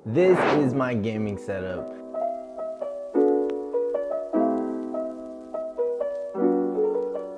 This is my gaming setup.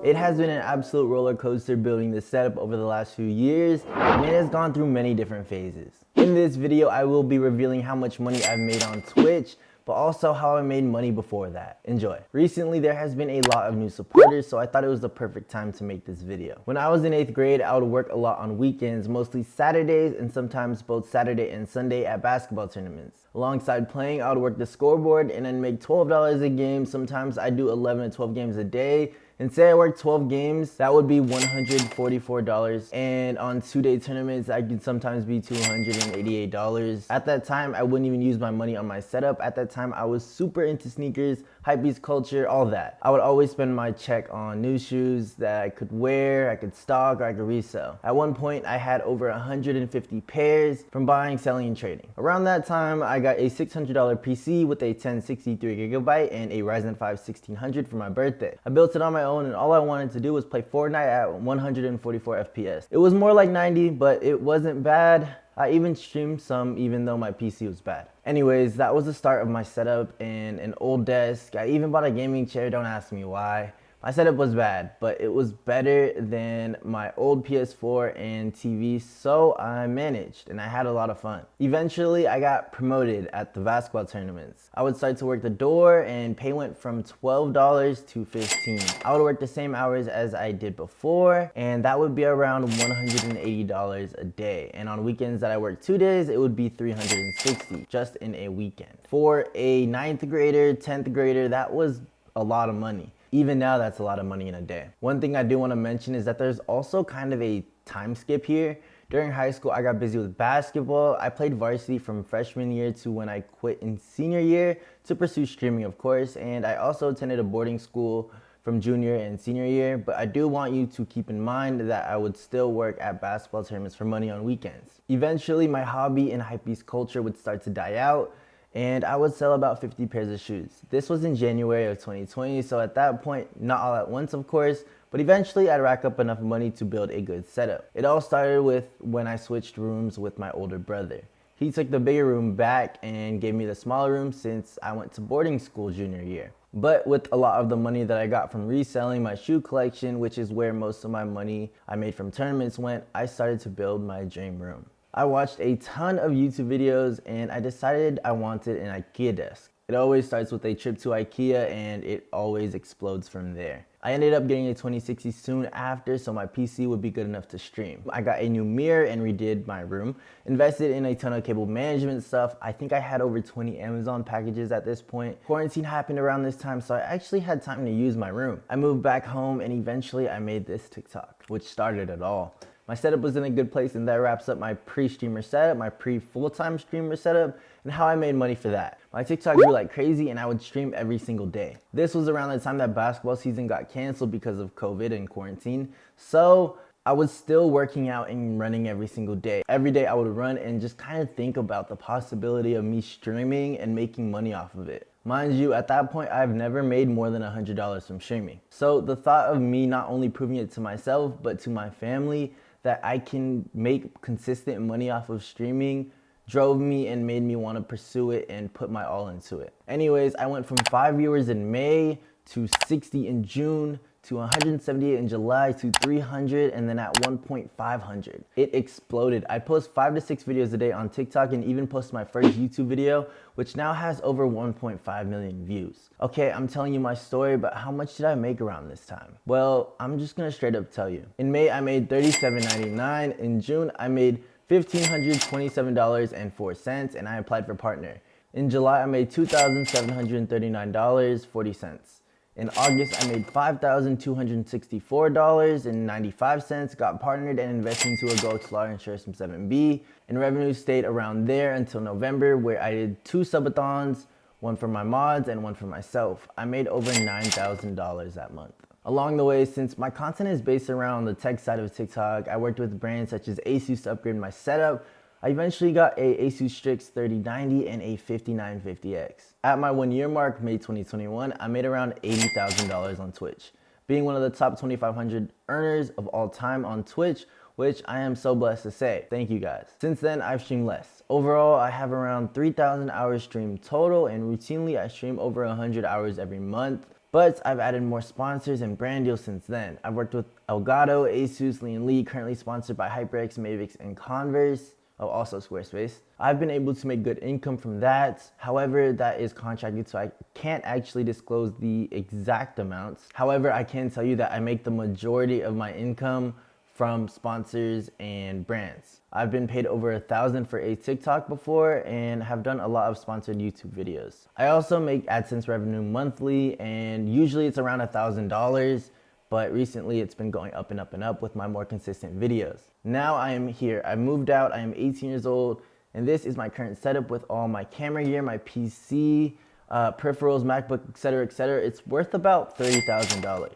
It has been an absolute roller coaster building this setup over the last few years, and it has gone through many different phases. In this video, I will be revealing how much money I've made on Twitch, but also how I made money before that. Enjoy. Recently, there has been a lot of new supporters, so I thought it was the perfect time to make this video. When I was in 8th grade, I would work a lot on weekends, mostly Saturdays and sometimes both Saturday and Sunday at basketball tournaments. Alongside playing, I would work the scoreboard and then make $12 a game. Sometimes I do 11 to 12 games a day. And say I work 12 games, that would be $144. And on 2-day tournaments, I could sometimes be $288. At that time, I wouldn't even use my money on my setup. At that time, I was super into sneakers, hypebeast culture, all that. I would always spend my check on new shoes that I could wear, I could stock, or I could resell. At one point, I had over 150 pairs from buying, selling, and trading. Around that time, I got a $600 PC with a 1063GB and a Ryzen 5 1600 for my birthday. I built it on my own, and all I wanted to do was play Fortnite at 144 FPS. It was more like 90, but it wasn't bad. I even streamed some even though my PC was bad. Anyways, that was the start of my setup and an old desk. I even bought a gaming chair, don't ask me why. My setup was bad, but it was better than my old PS4 and TV, so I managed and I had a lot of fun. Eventually, I got promoted at the basketball tournaments. I would start to work the door and pay went from $12 to $15. I would work the same hours as I did before, and that would be around $180 a day. And on weekends that I worked 2 days, it would be $360 just in a weekend. For a 9th grader, 10th grader, that was a lot of money. Even now, that's a lot of money in a day. One thing I do want to mention is that there's also kind of a time skip here. During high school, I got busy with basketball. I played varsity from freshman year to when I quit in senior year to pursue streaming, of course. And I also attended a boarding school from junior and senior year. But I do want you to keep in mind that I would still work at basketball tournaments for money on weekends. Eventually, my hobby in hypebeast culture would start to die out, and I would sell about 50 pairs of shoes. This was in January of 2020, so at that point, not all at once of course, but eventually I'd rack up enough money to build a good setup. It all started with when I switched rooms with my older brother. He took the bigger room back and gave me the smaller room since I went to boarding school junior year. But with a lot of the money that I got from reselling my shoe collection, which is where most of my money I made from tournaments went, I started to build my dream room. I watched a ton of YouTube videos and I decided I wanted an IKEA desk. It always starts with a trip to IKEA and it always explodes from there. I ended up getting a 2060 soon after, so my PC would be good enough to stream. I got a new mirror and redid my room, invested in a ton of cable management stuff. I think I had over 20 Amazon packages at this point. Quarantine happened around this time, so I actually had time to use my room. I moved back home and eventually I made this TikTok, which started it all. My setup was in a good place, and that wraps up my pre-streamer setup, my pre-full-time streamer setup, and how I made money for that. My TikTok grew like crazy and I would stream every single day. This was around the time that basketball season got canceled because of COVID and quarantine. So I was still working out and running every single day. Every day I would run and just kind of think about the possibility of me streaming and making money off of it. Mind you, at that point, I've never made more than $100 from streaming. So the thought of me not only proving it to myself, but to my family, that I can make consistent money off of streaming drove me and made me want to pursue it and put my all into it. Anyways, I went from 5 viewers in May to 60 in June to 178 in July to 300, and then at one point 500. It exploded. I post 5 to 6 videos a day on TikTok and even post my first YouTube video, which now has over 1.5 million views. Okay, I'm telling you my story, but how much did I make around this time? Well, I'm just gonna straight up tell you. In May, I made $37.99. In June, I made $1,527.04, and I applied for partner. In July, I made $2,739.40. In August, I made $5,264.95, got partnered and invested into a Go Explorer insurance from 7B, and revenue stayed around there until November, where I did 2 subathons, one for my mods and one for myself. I made over $9,000 that month. Along the way, since my content is based around the tech side of TikTok, I worked with brands such as Asus to upgrade my setup. I eventually got a Asus Strix 3090 and a 5950X. At my 1-year mark, May 2021, I made around $80,000 on Twitch. Being one of the top 2,500 earners of all time on Twitch which I am so blessed to say. Thank you guys. Since then, I've streamed less. Overall, I have around 3,000 hours streamed total, and routinely I stream over 100 hours every month. But I've added more sponsors and brand deals since then. I've worked with Elgato, Asus, Lee, currently sponsored by HyperX, Mavix, and Converse. Oh, also Squarespace. I've been able to make good income from that. However, that is contracted, so I can't actually disclose the exact amounts. However, I can tell you that I make the majority of my income from sponsors and brands. I've been paid over $1,000 for a TikTok before and have done a lot of sponsored YouTube videos. I also make AdSense revenue monthly, and usually it's around $1,000, but recently it's been going up and up and up with my more consistent videos. Now I am here. I moved out. I am 18 years old, and this is my current setup with all my camera gear, my PC, peripherals, MacBook, etc., etc. It's worth about $30,000.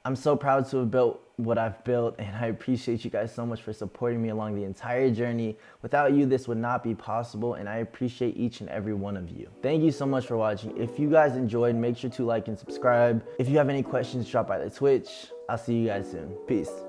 I'm so proud to have built what I've built, and I appreciate you guys so much for supporting me along the entire journey. Without you, this would not be possible, and I appreciate each and every one of you. Thank you so much for watching. If you guys enjoyed, make sure to like and subscribe. If you have any questions, drop by the Twitch. I'll see you guys soon. Peace.